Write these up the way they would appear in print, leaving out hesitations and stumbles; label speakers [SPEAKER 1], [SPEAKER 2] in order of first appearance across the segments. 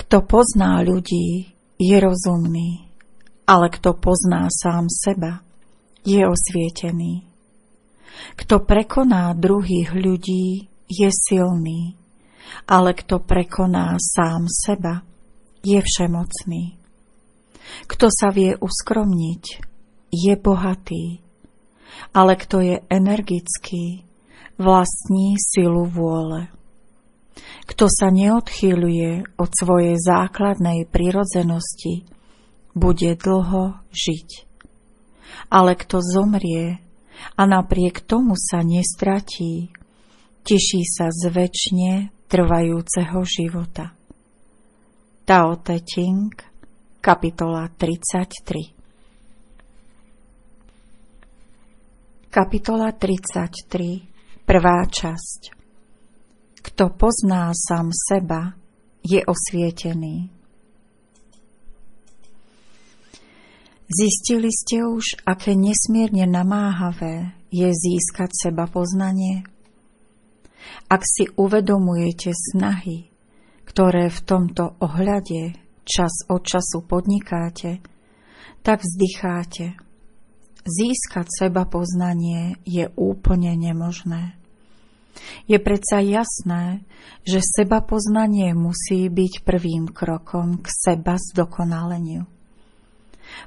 [SPEAKER 1] Kto pozná ľudí, je rozumný, ale kto pozná sám seba, je osvietený. Kto prekoná druhých ľudí, je silný, ale kto prekoná sám seba, je všemocný. Kto sa vie uskromniť, je bohatý, ale kto je energický, vlastní silu vôle. Kto sa neodchýľuje od svojej základnej prirodzenosti, bude dlho žiť. Ale kto zomrie a napriek tomu sa nestratí, teší sa z večne trvajúceho života. Tao Te Ching, kapitola 33. Kapitola 33, prvá časť. Kto pozná sám seba, je osvietený. Zistili ste už, aké nesmierne namáhavé je získať seba poznanie? Ak si uvedomujete snahy, ktoré v tomto ohľade čas od času podnikáte, tak vzdycháte. Získať seba poznanie je úplne nemožné. Je predsa jasné, že seba poznanie musí byť prvým krokom k seba zdokonaleniu.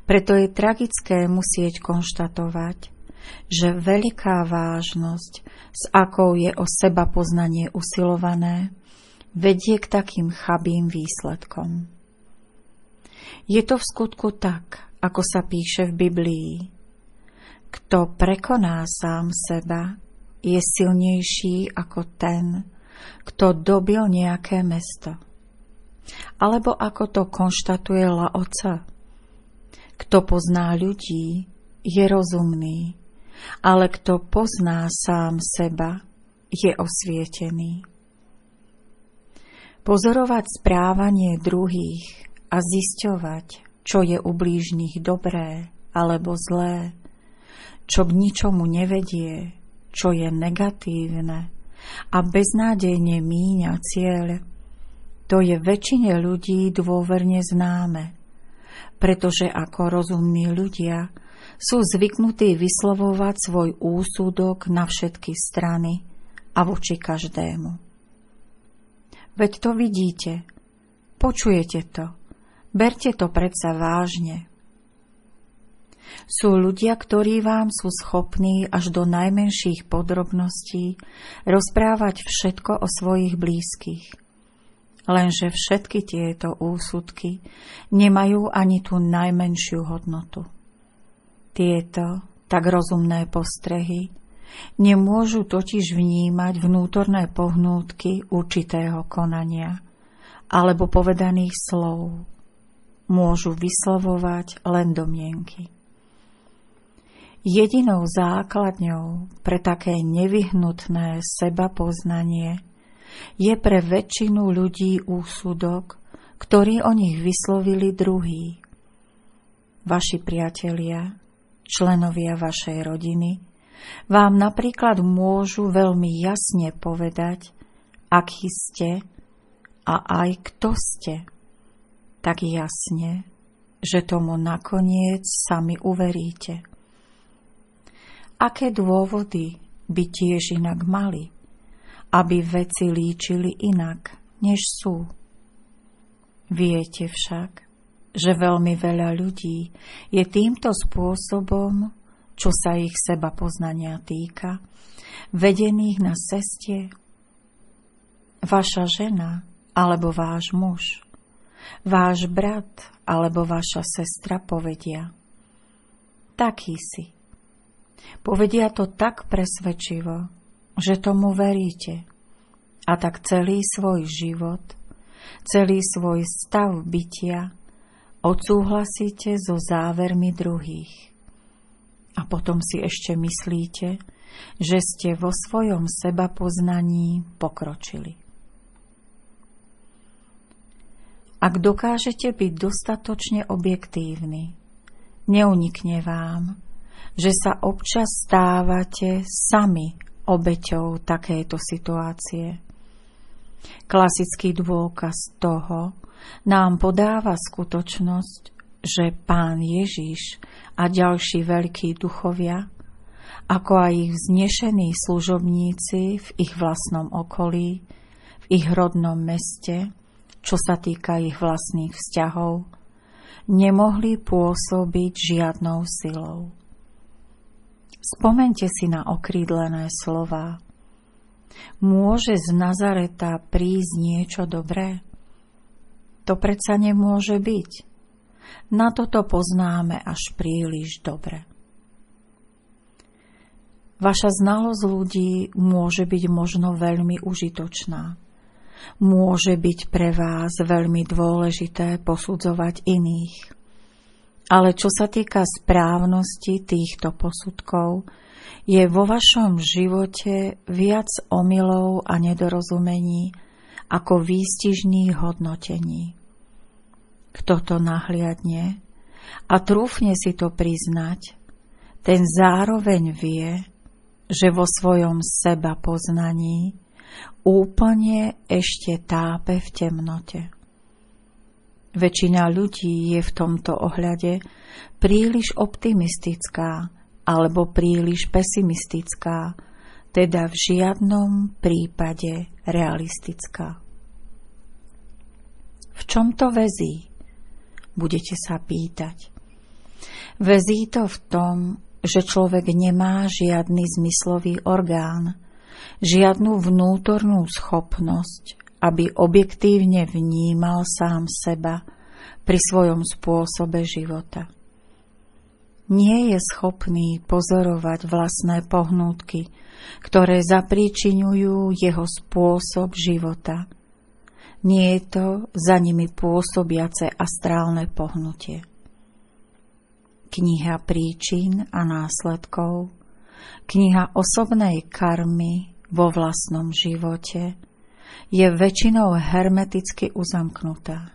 [SPEAKER 1] Preto je tragické musieť konštatovať, že veľká vážnosť, s akou je o seba poznanie usilované, vedie k takým chabým výsledkom. Je to v skutku tak, ako sa píše v Biblii. Kto prekoná sám seba, je silnejší ako ten, kto dobil nejaké mesto. Alebo ako to konštatuje Lao Tse. Kto pozná ľudí, je rozumný, ale kto pozná sám seba, je osvietený. Pozorovať správanie druhých a zisťovať, čo je u blížnych dobré alebo zlé, čo k ničomu nevedie, čo je negatívne a beznádejne míňa cieľ, to je väčšine ľudí dôverne známe, pretože ako rozumní ľudia sú zvyknutí vyslovovať svoj úsudok na všetky strany a voči každému. Veď to vidíte, počujete to, berte to predsa vážne. Sú ľudia, ktorí vám sú schopní až do najmenších podrobností rozprávať všetko o svojich blízkych. Lenže všetky tieto úsudky nemajú ani tú najmenšiu hodnotu. Tieto tak rozumné postrehy nemôžu totiž vnímať vnútorné pohnútky určitého konania alebo povedaných slov. Môžu vyslovovať len domienky. Jedinou základňou pre také nevyhnutné sebapoznanie je pre väčšinu ľudí úsudok, ktorý o nich vyslovili druhí. Vaši priatelia, členovia vašej rodiny, vám napríklad môžu veľmi jasne povedať, aký ste a aj kto ste. Tak jasne, že tomu nakoniec sami uveríte. Aké dôvody by tiež inak mali, aby veci líčili inak, než sú? Viete však, že veľmi veľa ľudí je týmto spôsobom, čo sa ich seba poznania týka, vedených na ceste. Vaša žena alebo váš muž, váš brat alebo vaša sestra povedia: taký si. Povedia to tak presvedčivo, že tomu veríte, a tak celý svoj život, celý svoj stav bytia odsúhlasíte so závermi druhých. A potom si ešte myslíte, že ste vo svojom sebapoznaní pokročili. Ak dokážete byť dostatočne objektívni, neunikne vám, že sa občas stávate sami obeťou takejto situácie. Klasický dôkaz toho, nám podáva skutočnosť, že Pán Ježiš a ďalší veľkí duchovia, ako aj ich vznešení služobníci v ich vlastnom okolí, v ich rodnom meste, čo sa týka ich vlastných vzťahov, nemohli pôsobiť žiadnou silou. Spomeňte si na okrídlené slová. Môže z Nazareta prísť niečo dobré? To predsa nemôže byť. Na toto poznáme až príliš dobre. Vaša znalosť ľudí môže byť možno veľmi užitočná. Môže byť pre vás veľmi dôležité posudzovať iných. Ale čo sa týka správnosti týchto posudkov, je vo vašom živote viac omylov a nedorozumení ako výstižných hodnotení. Kto to nahliadne a trúfne si to priznať, ten zároveň vie, že vo svojom seba poznaní úplne ešte tápe v temnote. Väčšina ľudí je v tomto ohľade príliš optimistická alebo príliš pesimistická, teda v žiadnom prípade realistická. V čom to väzí? Budete sa pýtať. Väzí to v tom, že človek nemá žiadny zmyslový orgán, žiadnu vnútornú schopnosť, aby objektívne vnímal sám seba pri svojom spôsobe života. Nie je schopný pozorovať vlastné pohnútky, ktoré zapríčiňujú jeho spôsob života. Nie je to za nimi pôsobiace astrálne pohnutie. Kniha príčin a následkov, kniha osobnej karmy vo vlastnom živote je väčšinou hermeticky uzamknutá.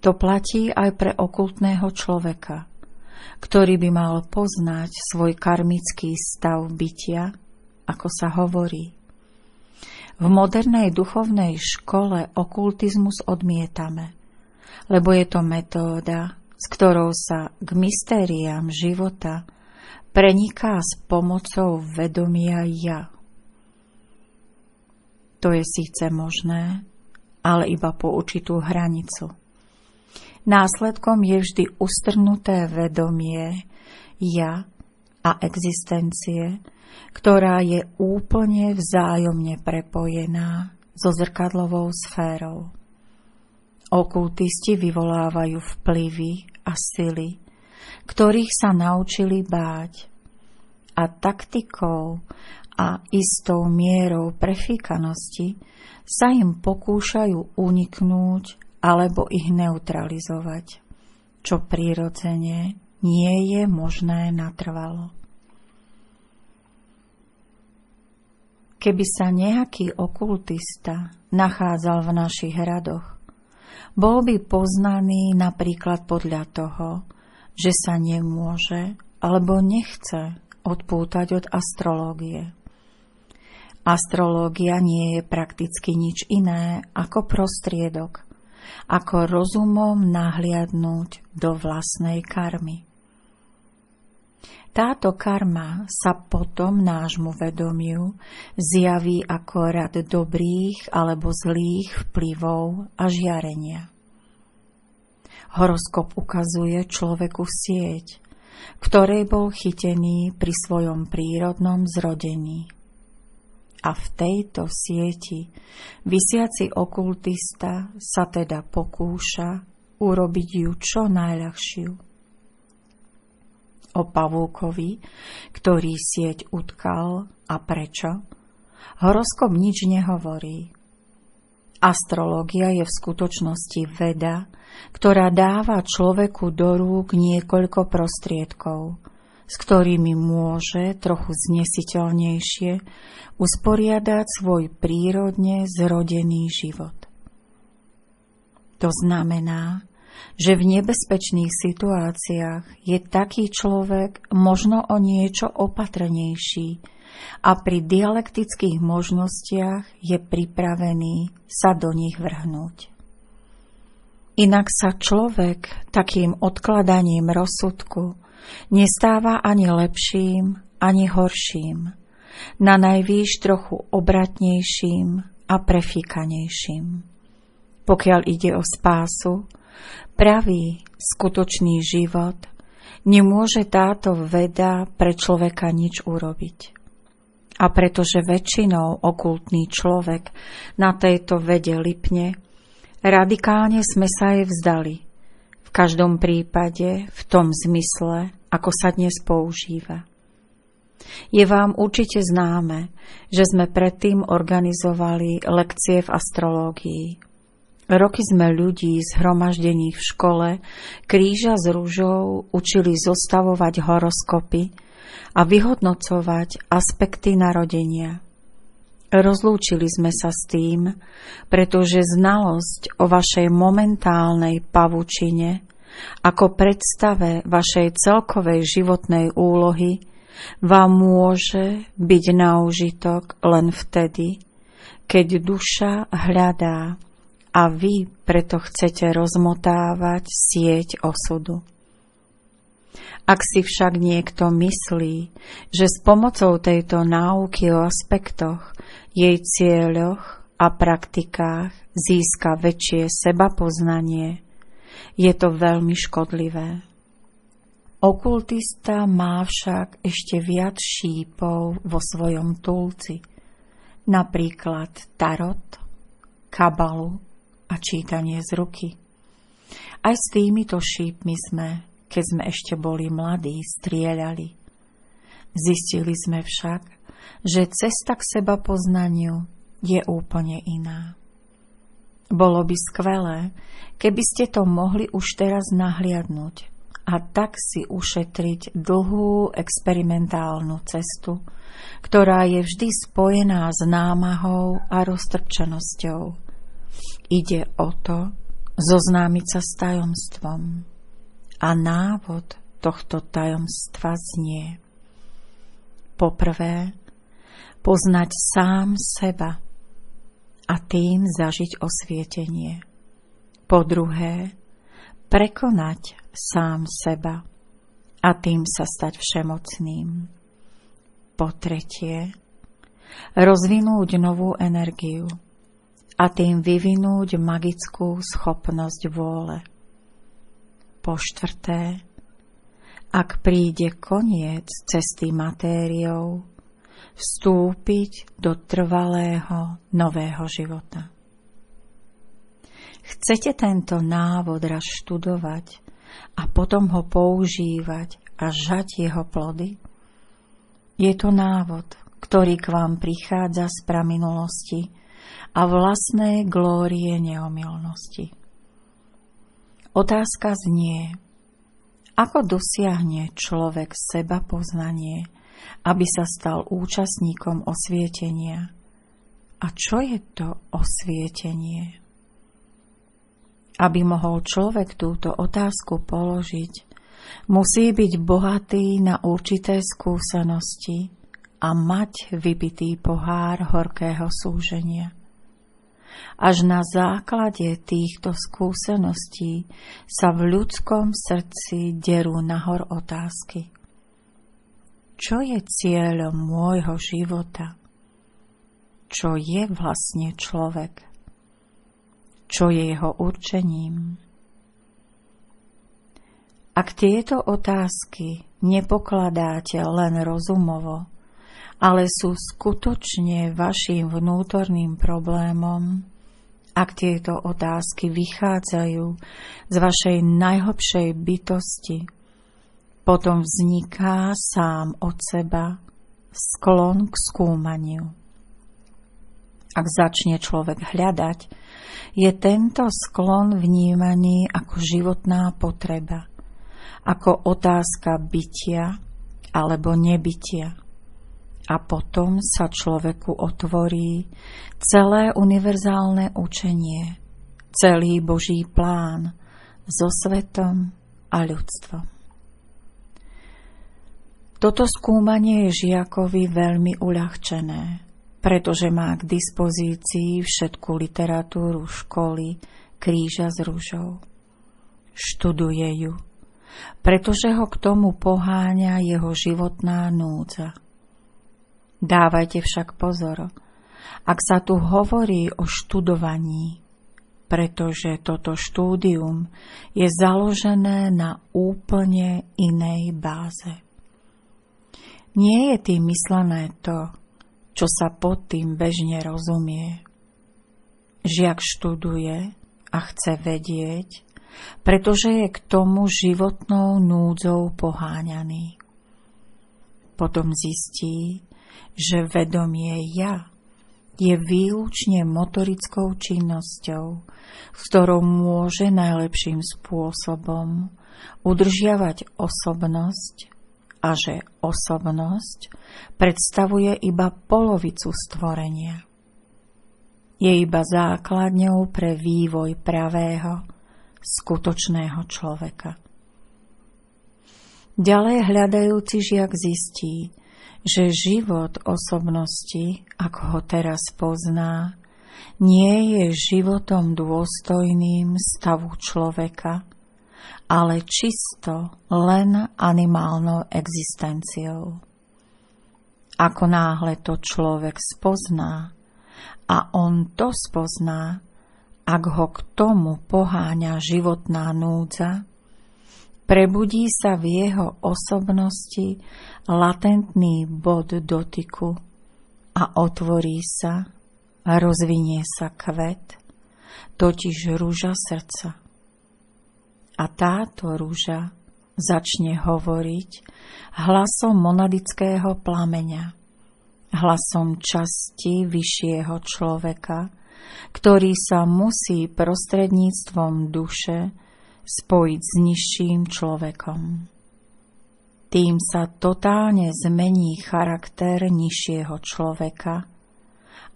[SPEAKER 1] To platí aj pre okultného človeka, ktorý by mal poznať svoj karmický stav bytia, ako sa hovorí. V modernej duchovnej škole okultizmus odmietame, lebo je to metóda, s ktorou sa k mystériám života preniká s pomocou vedomia ja. To je síce možné, ale iba po určitú hranicu. Následkom je vždy ustrnuté vedomie ja a existencie, ktorá je úplne vzájomne prepojená so zrkadlovou sférou. Okultisti vyvolávajú vplyvy a sily, ktorých sa naučili báť, a taktikou a istou mierou prefíkanosti sa im pokúšajú uniknúť alebo ich neutralizovať, čo prirodzene nie je možné natrvalo. Keby sa nejaký okultista nachádzal v našich radoch, bol by poznaný napríklad podľa toho, že sa nemôže alebo nechce odpútať od astrológie. Astrológia nie je prakticky nič iné ako prostriedok, ako rozumom nahliadnúť do vlastnej karmy. Táto karma sa potom nášmu vedomiu zjaví ako rad dobrých alebo zlých vplyvov a žiarenia. Horoskop ukazuje človeku sieť, v ktorej bol chytený pri svojom prírodnom zrodení. A v tejto sieti visiaci okultista sa teda pokúša urobiť ju čo najľahšiu. O pavúkovi, ktorý sieť utkal a prečo, horoskop nič nehovorí. Astrológia je v skutočnosti veda, ktorá dáva človeku do rúk niekoľko prostriedkov, s ktorými môže trochu znesiteľnejšie usporiadať svoj prírodne zrodený život. To znamená, že v nebezpečných situáciách je taký človek možno o niečo opatrnejší a pri dialektických možnostiach je pripravený sa do nich vrhnúť. Inak sa človek takým odkladaním rozsudku nestáva ani lepším, ani horším, na najvýš trochu obratnejším a prefíkanejším. Pokiaľ ide o spásu, pravý, skutočný život, nemôže táto veda pre človeka nič urobiť. A pretože väčšinou okultný človek na tejto vede lipne, radikálne sme sa jej vzdali. V každom prípade v tom zmysle, ako sa dnes používa. Je vám určite známe, že sme predtým organizovali lekcie v astrológii. Roky sme ľudí zhromaždených v škole kríža s ružou učili zostavovať horoskopy a vyhodnocovať aspekty narodenia. Rozlúčili sme sa s tým, pretože znalosť o vašej momentálnej pavučine ako predstave vašej celkovej životnej úlohy vám môže byť na úžitok len vtedy, keď duša hľadá a vy preto chcete rozmotávať sieť osudu. Ak si však niekto myslí, že s pomocou tejto náuky o aspektoch, jej cieľoch a praktikách získa väčšie sebapoznanie, je to veľmi škodlivé. Okultista má však ešte viac šípov vo svojom tulci, napríklad tarot, kabalu a čítanie z ruky. Aj s týmito šípmi sme, keď sme ešte boli mladí, strieľali. Zistili sme však, že cesta k sebapoznaniu je úplne iná. Bolo by skvelé, keby ste to mohli už teraz nahliadnúť a tak si ušetriť dlhú experimentálnu cestu, ktorá je vždy spojená s námahou a roztrpčenosťou. Ide o to zoznámiť sa s tajomstvom. A návod tohto tajomstva znie: poprvé, poznať sám seba a tým zažiť osvietenie. Po druhé, prekonať sám seba a tým sa stať všemocným. Po tretie, rozvinúť novú energiu a tým vyvinúť magickú schopnosť vôle. Po štvrté, ak príde koniec cesty matériou, vstúpiť do trvalého nového života. Chcete tento návod raz študovať a potom ho používať a žať jeho plody? Je to návod, ktorý k vám prichádza z praminulosti a vlastnej glórie neomylnosti. Otázka znie: ako dosiahne človek seba poznanie, aby sa stal účastníkom osvietenia? A čo je to osvietenie? Aby mohol človek túto otázku položiť, musí byť bohatý na určité skúsenosti a mať vypitý pohár horkého súženia. Až na základe týchto skúseností sa v ľudskom srdci derú nahor otázky. Čo je cieľom môjho života? Čo je vlastne človek? Čo je jeho určením? Ak tieto otázky nepokladáte len rozumovo, ale sú skutočne vaším vnútorným problémom, ak tieto otázky vychádzajú z vašej najhlbšej bytosti, potom vzniká sám od seba sklon k skúmaniu. Ak začne človek hľadať, je tento sklon vnímaný ako životná potreba, ako otázka bytia alebo nebytia. A potom sa človeku otvorí celé univerzálne učenie, celý Boží plán so svetom a ľudstvom. Toto skúmanie je žiakovi veľmi uľahčené, pretože má k dispozícii všetku literatúru školy kríža s ružou. Študuje ju, pretože ho k tomu poháňa jeho životná núdza. Dávajte však pozor, ak sa tu hovorí o študovaní, pretože toto štúdium je založené na úplne inej báze. Nie je tým myslené to, čo sa pod tým bežne rozumie. Žiak študuje a chce vedieť, pretože je k tomu životnou núdzou poháňaný. Potom zistí, že vedomie ja je výlučne motorickou činnosťou, s ktorou môže najlepším spôsobom udržiavať osobnosť a že osobnosť predstavuje iba polovicu stvorenia. Je iba základňou pre vývoj pravého, skutočného človeka. Ďalej hľadajúci žiak zistí, že život osobnosti, ako ho teraz pozná, nie je životom dôstojným stavu človeka, ale čisto len animálnou existenciou. Ako náhle to človek spozná, a on to spozná, ak ho k tomu poháňa životná núdza, prebudí sa v jeho osobnosti latentný bod dotyku a otvorí sa a rozvinie sa kvet, totiž ruža srdca. A táto ruža začne hovoriť hlasom monadického plameňa, hlasom časti vyššieho človeka, ktorý sa musí prostredníctvom duše spojiť s nižším človekom. Tým sa totálne zmení charakter nižšieho človeka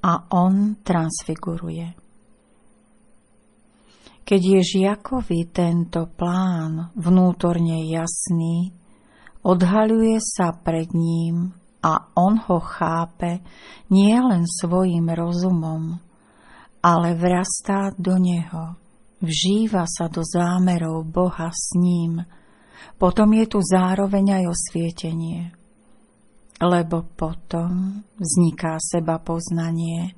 [SPEAKER 1] a on transfiguruje. Keď je žiakovi tento plán vnútorne jasný, odhaľuje sa pred ním a on ho chápe nie len svojim rozumom, ale vrastá do neho, vžíva sa do zámerov Boha s ním. Potom je tu zároveň aj osvietenie, lebo potom vzniká seba poznanie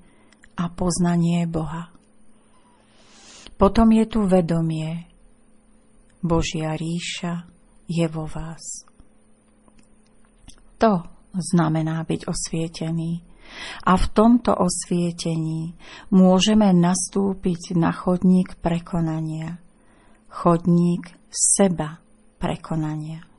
[SPEAKER 1] a poznanie Boha. Potom je tu vedomie. Božia ríša je vo vás. To znamená byť osvietený. A v tomto osvietení môžeme nastúpiť na chodník prekonania. Chodník seba prekonania.